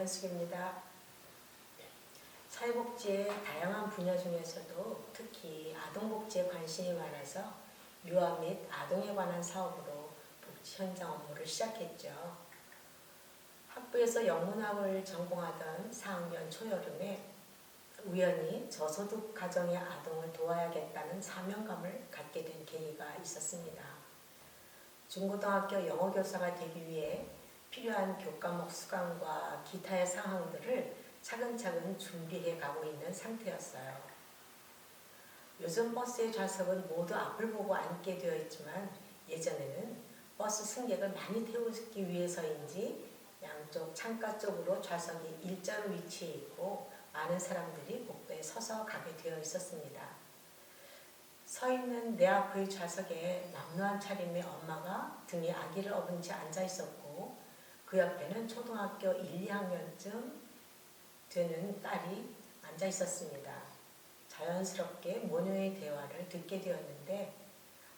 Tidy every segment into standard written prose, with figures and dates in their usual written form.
김현숙입니다. 사회복지의 다양한 분야 중에서도 특히 아동복지에 관심이 많아서 유아 및 아동에 관한 사업으로 복지 현장 업무를 시작했죠. 학부에서 영문학을 전공하던 4학년 초여름에 우연히 저소득 가정의 아동을 도와야겠다는 사명감을 갖게 된 계기가 있었습니다. 중고등학교 영어교사가 되기 위해 필요한 교과목 수강과 기타의 상황들을 차근차근 준비해 가고 있는 상태였어요. 요즘 버스의 좌석은 모두 앞을 보고 앉게 되어 있지만 예전에는 버스 승객을 많이 태우기 위해서인지 양쪽 창가 쪽으로 좌석이 일자로 위치해 있고 많은 사람들이 복도에 서서 가게 되어 있었습니다. 서 있는 내 앞의 좌석에 남루한 차림의 엄마가 등에 아기를 업은 채 앉아 있었고 그 옆에는 초등학교 1, 2학년쯤 되는 딸이 앉아 있었습니다. 자연스럽게 모녀의 대화를 듣게 되었는데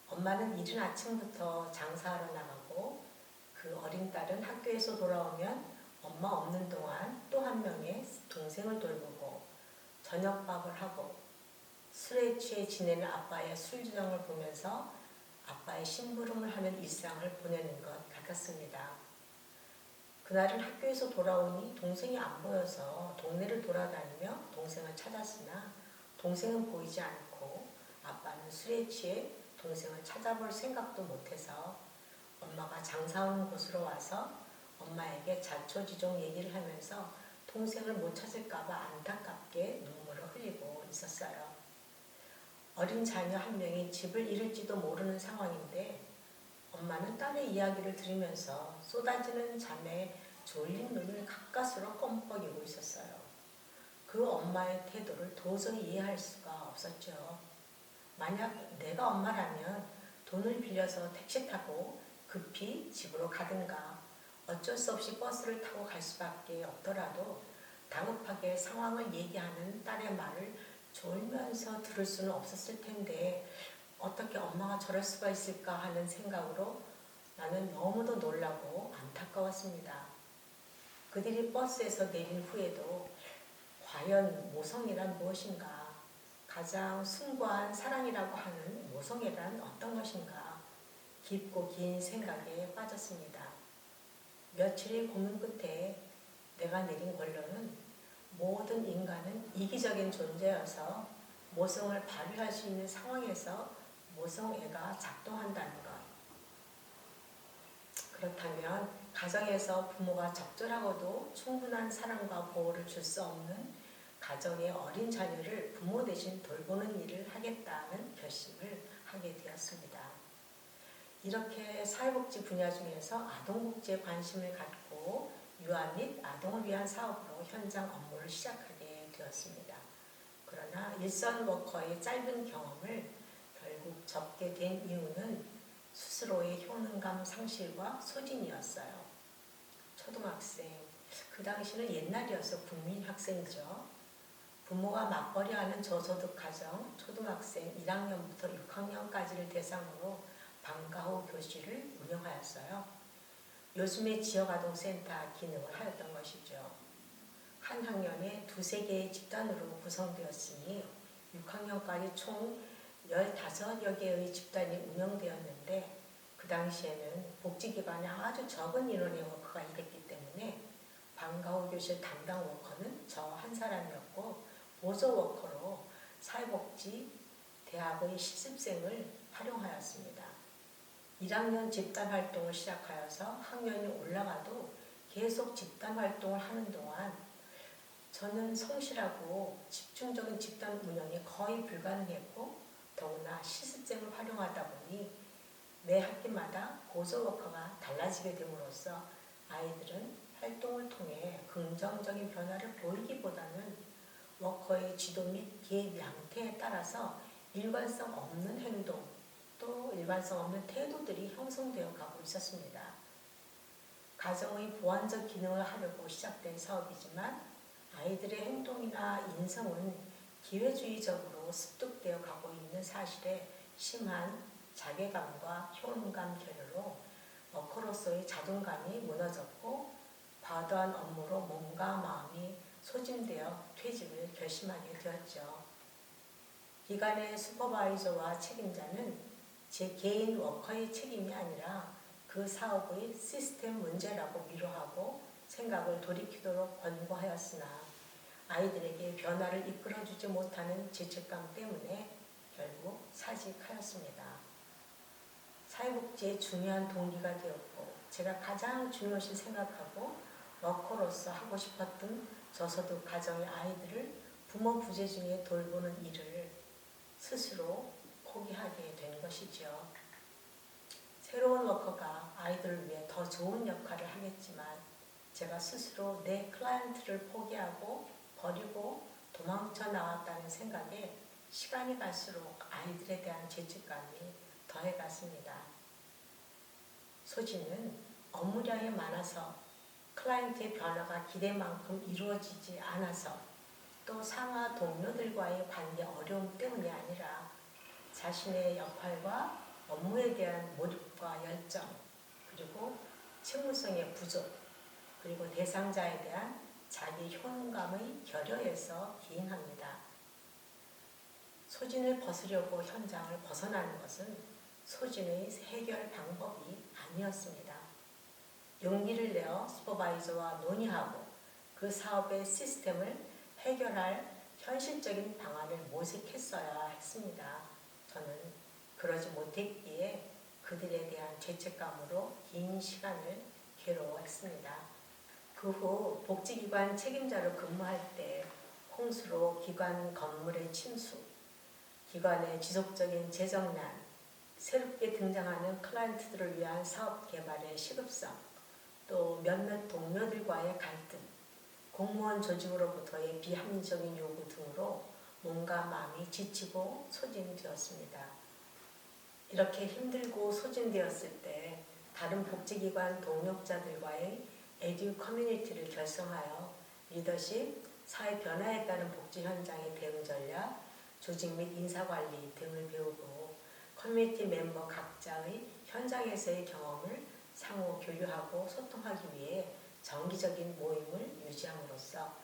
엄마는 이른 아침부터 장사하러 나가고 그 어린 딸은 학교에서 돌아오면 엄마 없는 동안 또 한 명의 동생을 돌보고 저녁밥을 하고 술에 취해 지내는 아빠의 술주정을 보면서 아빠의 심부름을 하는 일상을 보내는 것 같았습니다. 그날은 학교에서 돌아오니 동생이 안 보여서 동네를 돌아다니며 동생을 찾았으나 동생은 보이지 않고 아빠는 술에 취해 동생을 찾아볼 생각도 못해서 엄마가 장사하는 곳으로 와서 엄마에게 자초지종 얘기를 하면서 동생을 못 찾을까봐 안타깝게 눈물을 흘리고 있었어요. 어린 자녀 한 명이 집을 잃을지도 모르는 상황인데 엄마는 딸의 이야기를 들으면서 쏟아지는 잠에 졸린 눈을 가까스로 껌뻑이고 있었어요. 그 엄마의 태도를 도저히 이해할 수가 없었죠. 만약 내가 엄마라면 돈을 빌려서 택시 타고 급히 집으로 가든가 어쩔 수 없이 버스를 타고 갈 수밖에 없더라도 다급하게 상황을 얘기하는 딸의 말을 졸면서 들을 수는 없었을 텐데 어떻게 엄마가 저럴 수가 있을까 하는 생각으로 나는 너무도 놀라고 안타까웠습니다. 그들이 버스에서 내린 후에도 과연 모성애란 무엇인가? 가장 숭고한 사랑이라고 하는 모성애란 어떤 것인가? 깊고 긴 생각에 빠졌습니다. 며칠의 고민 끝에 내가 내린 결론은 모든 인간은 이기적인 존재여서 모성을 발휘할 수 있는 상황에서 모성애가 작동한다는 것. 그렇다면 가정에서 부모가 적절하고도 충분한 사랑과 보호를 줄 수 없는 가정의 어린 자녀를 부모 대신 돌보는 일을 하겠다는 결심을 하게 되었습니다. 이렇게 사회복지 분야 중에서 아동복지에 관심을 갖고 유아 및 아동을 위한 사업으로 현장 업무를 시작하게 되었습니다. 그러나 일선 워커의 짧은 경험을 결국 접게 된 이유는 스스로의 효능감 상실과 소진이었어요. 초등학생, 그 당시는 옛날이어서 국민학생이죠. 부모가 맞벌이하는 저소득 가정 초등학생 1학년부터 6학년까지를 대상으로 방과 후 교실을 운영하였어요. 요즘의 지역아동센터 기능을 하였던 것이죠. 한 학년에 2-3개의 집단으로 구성되었으니 6학년까지 총 15여 개의 집단이 운영되었는데 그 당시에는 복지기관에 아주 적은 인원의 워커가 일했기 때문에 방과 후 교실 담당 워커는 저 한 사람이었고 보조 워커로 사회복지 대학의 실습생을 활용하였습니다. 1학년 집단활동을 시작하여서 학년이 올라가도 계속 집단활동을 하는 동안 저는 성실하고 집중적인 집단 운영이 거의 불가능했고 더구나 실습생을 활용하다 보니 매 학기마다 보조워커가 달라지게 됨으로써 아이들은 활동을 통해 긍정적인 변화를 보이기보다는 워커의 지도 및 기획 양태에 따라서 일관성 없는 행동 또 일관성 없는 태도들이 형성되어 가고 있었습니다. 가정의 보완적 기능을 하려고 시작된 사업이지만 아이들의 행동이나 인성은 기회주의적으로 습득되어 가고 있는 사실에 심한 자괴감과 효능감 결여로 워커로서의 자존감이 무너졌고 과도한 업무로 몸과 마음이 소진되어 퇴직을 결심하게 되었죠. 기관의 슈퍼바이저와 책임자는 제 개인 워커의 책임이 아니라 그 사업의 시스템 문제라고 위로하고 생각을 돌이키도록 권고하였으나 아이들에게 변화를 이끌어주지 못하는 죄책감 때문에 결국 사직하였습니다. 사회복지의 중요한 동기가 되었고 제가 가장 중요시 생각하고 워커로서 하고 싶었던 저소득 가정의 아이들을 부모 부재 중에 돌보는 일을 스스로 포기하게 된 것이죠. 새로운 워커가 아이들을 위해 더 좋은 역할을 하겠지만 제가 스스로 내 클라이언트를 포기하고 버리고 도망쳐 나왔다는 생각에 시간이 갈수록 아이들에 대한 죄책감이 더해갔습니다. 소진은 업무량이 많아서 클라이언트의 변화가 기대만큼 이루어지지 않아서 또 상하 동료들과의 관계 어려움 때문이 아니라 자신의 역할과 업무에 대한 몰입과 열정, 그리고 책무성의 부족, 그리고 대상자에 대한 자기 효능감의 결여에서 기인합니다. 소진을 벗으려고 현장을 벗어나는 것은 소진의 해결 방법이 아니었습니다. 용기를 내어 슈퍼바이저와 논의하고 그 사업의 시스템을 해결할 현실적인 방안을 모색했어야 했습니다. 저는 그러지 못했기에 그들에 대한 죄책감으로 긴 시간을 괴로워했습니다. 그 후 복지기관 책임자로 근무할 때 홍수로 기관 건물의 침수, 기관의 지속적인 재정난, 새롭게 등장하는 클라이언트들을 위한 사업 개발의 시급성, 또 몇몇 동료들과의 갈등, 공무원 조직으로부터의 비합리적인 요구 등으로 몸과 마음이 지치고 소진되었습니다. 이렇게 힘들고 소진되었을 때 다른 복지기관 동력자들과의 에듀 커뮤니티를 결성하여 리더십, 사회 변화에 따른 복지 현장의 대응 전략, 조직 및 인사관리 등을 배우고 커뮤니티 멤버 각자의 현장에서의 경험을 상호 교류하고 소통하기 위해 정기적인 모임을 유지함으로써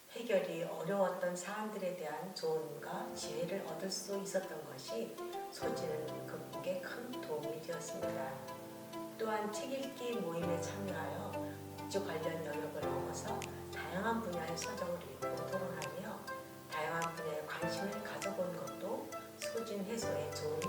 해결이 어려웠던 사안들에 대한 조언과 지혜를 얻을 수 있었던 것이 소진을 극복에 큰 도움이 되었습니다. 또한 책 읽기 모임에 참여하여 복지 관련 영역을 넘어서 다양한 분야의 서적을 읽고 토론하며 다양한 분야에 관심을 가져본 것도 소진 해소에 좋은